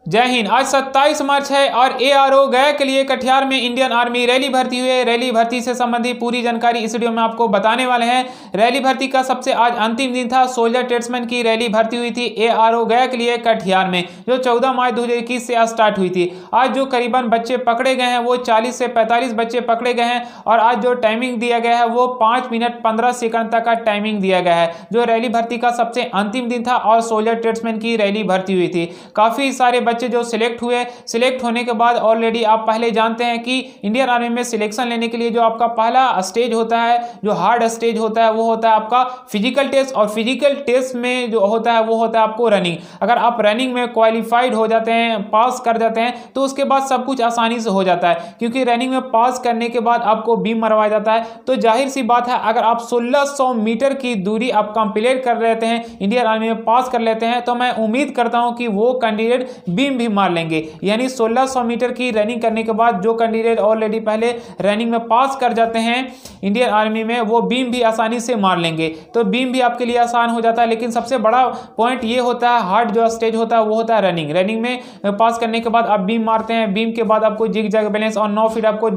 जय हिंद। आज 27 मार्च है और एआरओ गया के लिए कटिहार में इंडियन आर्मी रैली भर्ती हुई है। रैली भर्ती से संबंधित पूरी जानकारी इस वीडियो में आपको बताने वाले हैं। रैली भर्ती का सबसे आज अंतिम दिन था। सोल्जर ट्रेड्समैन की रैली भर्ती हुई थी एआरओ गया के लिए कटिहार में, जो 14 मार्च 2021 से स्टार्ट हुई थी। आज जो करीबन बच्चे पकड़े गए हैं वो 40 से 45 बच्चे पकड़े गए हैं और आज जो टाइमिंग दिया गया है वो 5 मिनट 15 सेकंड तक का टाइमिंग दिया गया है। जो रैली भर्ती का सबसे अंतिम दिन था और सोल्जर ट्रेड्समैन की रैली भर्ती हुई थी। काफी सारे बच्चे जो सिलेक्ट हुए, सिलेक्ट होने के बाद ऑलरेडी आप पहले जानते हैं कि इंडियन आर्मी में सिलेक्शन लेने के लिए जो आपका पहला स्टेज होता है, जो हार्ड स्टेज होता है, वो होता है आपका फिजिकल टेस्ट। और फिजिकल टेस्ट में जो होता है वो होता है आपको रनिंग। अगर आप रनिंग में क्वालिफाइड हो जाते हैं, पास कर जाते हैं, तो उसके बाद सब कुछ आसानी से हो जाता है, क्योंकि रनिंग में पास करने के बाद आपको बीम मरवाया जाता है। तो जाहिर सी बात है, अगर आप 1600 मीटर की दूरी आप कंप्लीट कर लेते हैं, इंडियन आर्मी में पास कर लेते हैं, तो मैं उम्मीद करता हूं कि वो कैंडिडेट बीम भी मार लेंगे। यानी 1600 मीटर की रनिंग करने के बाद जो कैंडिडेट ऑलरेडी पहले रनिंग में पास कर जाते हैं इंडियन आर्मी में, वो बीम भी आसानी से मार लेंगे। तो बीम भी आपके लिए आसान हो जाता है। लेकिन सबसे बड़ा पॉइंट ये होता है, हार्ड जो स्टेज होता है वो होता है रनिंग। रनिंग में पास करने के बाद आप बीम मारते हैं, बीम के बाद आपको जिग जैग बैलेंस और 9 फीट आपको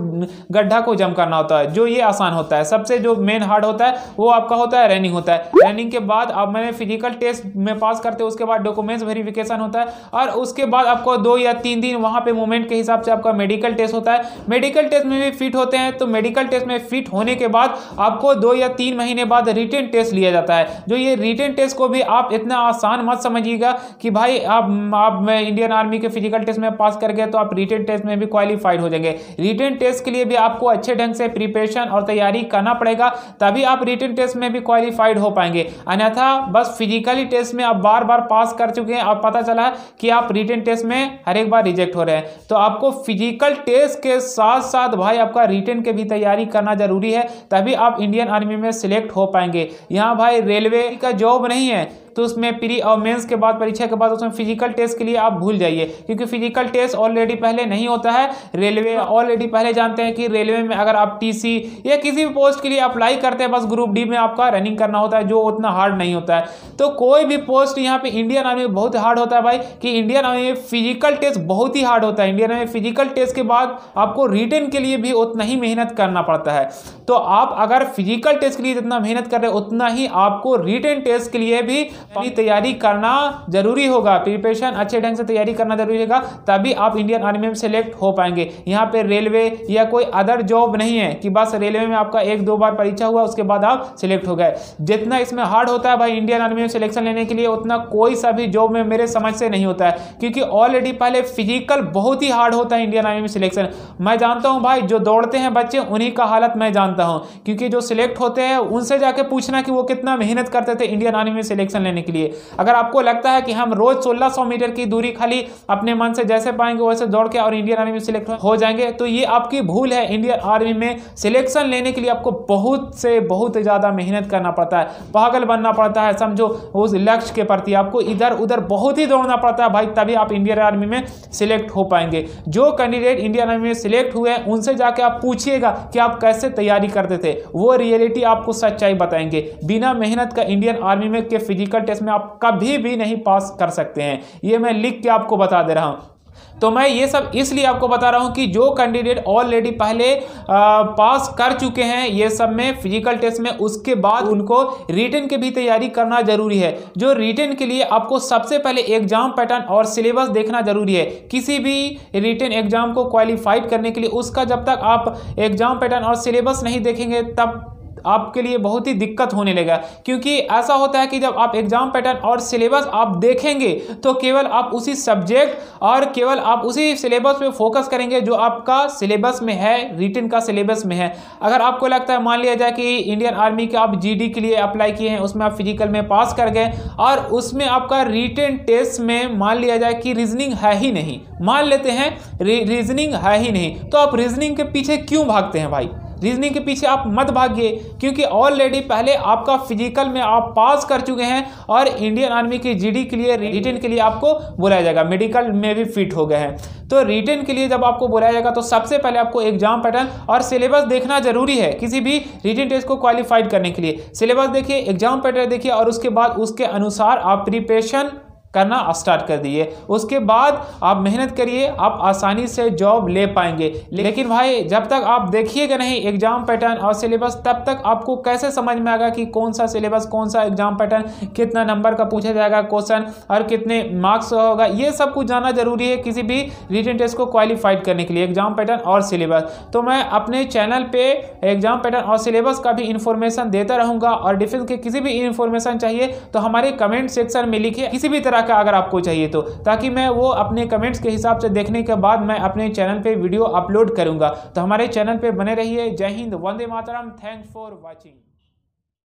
गड्ढा को जंप करना होता है, जो ये आसान होता है। सबसे जो मेन हार्ड होता है वो आपका होता है रनिंग होता है। रनिंग के बाद अब मैंने फिजिकल टेस्ट में पास करते हैं, उसके बाद डॉक्यूमेंट्स वेरिफिकेशन होता है और उसके बाद आपको 2 या 3 दिन वहां पे मूवमेंट के हिसाब से आपका मेडिकल टेस्ट होता है। मेडिकल टेस्ट में भी फिट होते हैं, तो मेडिकल टेस्ट में फिट होने के बाद आपको 2 या 3 महीने बाद रिटन टेस्ट लिया जाता है। जो ये रिटन टेस्ट को भी आप इतना आसान मत समझिएगा कि भाई आप इंडियन आर्मी के फिजिकल टेस्ट में पास कर गए तो आप रिटन टेस्ट में भी क्वालिफाइड हो जाएंगे। रिटन टेस्ट के लिए भी आपको अच्छे ढंग से प्रिपरेशन और तैयारी करना पड़ेगा, तभी आप रिटन टेस्ट में भी क्वालिफाइड हो पाएंगे। अन्यथा बस फिजिकली टेस्ट में आप बार बार पास कर चुके हैं और पता चला है कि आप रिटन टेस्ट में हर एक बार रिजेक्ट हो रहे हैं, तो आपको फिजिकल टेस्ट के साथ साथ भाई आपका रिटन के भी तैयारी करना जरूरी है, तभी आप इंडियन आर्मी में सिलेक्ट हो पाएंगे। यहाँ भाई रेलवे का जॉब नहीं है, तो उसमें प्री और मेंस के बाद, परीक्षा के बाद उसमें फिजिकल टेस्ट के लिए आप भूल जाइए, क्योंकि फिजिकल टेस्ट ऑलरेडी पहले नहीं होता है। रेलवे ऑलरेडी पहले जानते हैं कि रेलवे में अगर आप टीसी या किसी भी पोस्ट के लिए अप्लाई करते हैं, बस ग्रुप डी में आपका रनिंग करना होता है, जो उतना हार्ड नहीं होता है। तो कोई भी पोस्ट यहाँ पे इंडियन आर्मी में बहुत हार्ड होता है भाई, कि इंडियन आर्मी में फिजिकल टेस्ट बहुत ही हार्ड होता है। इंडियन आर्मी में फिजिकल टेस्ट के बाद आपको रिटन के लिए भी उतना ही मेहनत करना पड़ता है। तो आप अगर फिजिकल टेस्ट के लिए जितना मेहनत कर रहे हैं, उतना ही आपको रिटन टेस्ट के लिए भी तैयारी करना जरूरी होगा। प्रिपरेशन अच्छे ढंग से तैयारी करना जरूरी होगा, तभी आप इंडियन आर्मी में सिलेक्ट हो पाएंगे। यहाँ पे रेलवे या कोई अदर जॉब नहीं है कि बस रेलवे में आपका 1-2 बार परीक्षा हुआ उसके बाद आप सिलेक्ट हो गए। जितना इसमें हार्ड होता है भाई इंडियन आर्मी में सिलेक्शन लेने के लिए, उतना कोई सा भी जॉब में मेरे समझ से नहीं होता है, क्योंकि ऑलरेडी पहले फिजिकल बहुत ही हार्ड होता है इंडियन आर्मी में सिलेक्शन। मैं जानता हूं भाई, जो दौड़ते हैं बच्चे उन्हीं का हालत मैं जानता हूं, क्योंकि जो सिलेक्ट होते हैं उनसे जाके पूछना कि वो कितना मेहनत करते थे इंडियन आर्मी में सिलेक्शन लेने के लिए। अगर आपको लगता है कि हम रोज 1600 मीटर की दूरी खाली अपने मन से जैसे पाएंगे वैसे दौड़ के और इंडियन आर्मी में सिलेक्ट हो जाएंगे, तो ये आपकी भूल है। इंडियन आर्मी में सिलेक्शन लेने के लिए आपको बहुत से बहुत ज्यादा मेहनत करना पड़ता है, पागल बनना पड़ता है, समझो उस लक्ष्य के प्रति आपको इधर उधर बहुत ही दौड़ना पड़ता है भाई, तभी आप इंडियन आर्मी में सिलेक्ट हो पाएंगे। जो कैंडिडेट इंडियन आर्मी में सिलेक्ट हुए हैं उनसे जाके आप पूछिएगा कि आप कैसे तैयारी करते थे, वो रियलिटी आपको सच्चाई बताएंगे। बिना मेहनत का इंडियन आर्मी में के फिजिकल टेस्ट में आप कभी भी नहीं पास कर सकते हैं, ये मैं लिख के आपको बता दे रहा हूं। तो मैं ये सब इसलिए आपको बता रहा हूं कि जो कैंडिडेट ऑलरेडी पहले पास कर चुके हैं ये सब में फिजिकल टेस्ट में, उसके बाद उनको रिटन की भी तैयारी करना जरूरी है। जो रिटन के लिए आपको सबसे पहले एग्जाम पैटर्न और सिलेबस देखना जरूरी है। किसी भी रिटन एग्जाम को क्वालिफाइड करने के लिए उसका जब तक आप एग्जाम पैटर्न और सिलेबस नहीं देखेंगे तब आपके लिए बहुत ही दिक्कत होने लगेगा। क्योंकि ऐसा होता है कि जब आप एग्जाम पैटर्न और सिलेबस आप देखेंगे तो केवल आप उसी सब्जेक्ट और केवल आप उसी सिलेबस पे फोकस करेंगे जो आपका सिलेबस में है, रिटन का सिलेबस में है। अगर आपको लगता है, मान लिया जाए कि इंडियन आर्मी के आप जीडी के लिए अप्लाई किए हैं, उसमें आप फिजिकल में पास कर गए और उसमें आपका रिटन टेस्ट में मान लिया जाए कि रीजनिंग है ही नहीं, मान लेते हैं रीजनिंग है ही नहीं, तो आप रीजनिंग के पीछे क्यों भागते हैं भाई? रीजनिंग के पीछे आप मत भागिए, क्योंकि ऑलरेडी पहले आपका फिजिकल में आप पास कर चुके हैं और इंडियन आर्मी की जीडी के लिए रिटन के लिए आपको बुलाया जाएगा, मेडिकल में भी फिट हो गए हैं। तो रिटन के लिए जब आपको बुलाया जाएगा तो सबसे पहले आपको एग्जाम पैटर्न और सिलेबस देखना जरूरी है। किसी भी रिटन टेस्ट को क्वालिफाइड करने के लिए सिलेबस देखिए, एग्जाम पैटर्न देखिए और उसके बाद उसके अनुसार आप प्रिपरेशन करना स्टार्ट कर दिए, उसके बाद आप मेहनत करिए, आप आसानी से जॉब ले पाएंगे। लेकिन भाई जब तक आप देखिएगा नहीं एग्जाम पैटर्न और सिलेबस, तब तक आपको कैसे समझ में आएगा कि कौन सा सिलेबस, कौन सा एग्जाम पैटर्न, कितना नंबर का पूछा जाएगा क्वेश्चन और कितने मार्क्स होगा। ये सब कुछ जानना जरूरी है किसी भी रिटन टेस्ट को क्वालिफाइड करने के लिए, एग्जाम पैटर्न और सिलेबस। तो मैं अपने चैनल पे एग्जाम पैटर्न और सिलेबस का भी इंफॉर्मेशन देता रहूंगा, और डिफेंस के किसी भी इंफॉर्मेशन चाहिए तो हमारे कमेंट सेक्शन में लिखिए, किसी भी तरह का अगर आपको चाहिए तो, ताकि मैं वो अपने कमेंट्स के हिसाब से देखने के बाद मैं अपने चैनल पे वीडियो अपलोड करूंगा। तो हमारे चैनल पे बने रहिए। जय Hind, Vande Mataram, thanks for watching.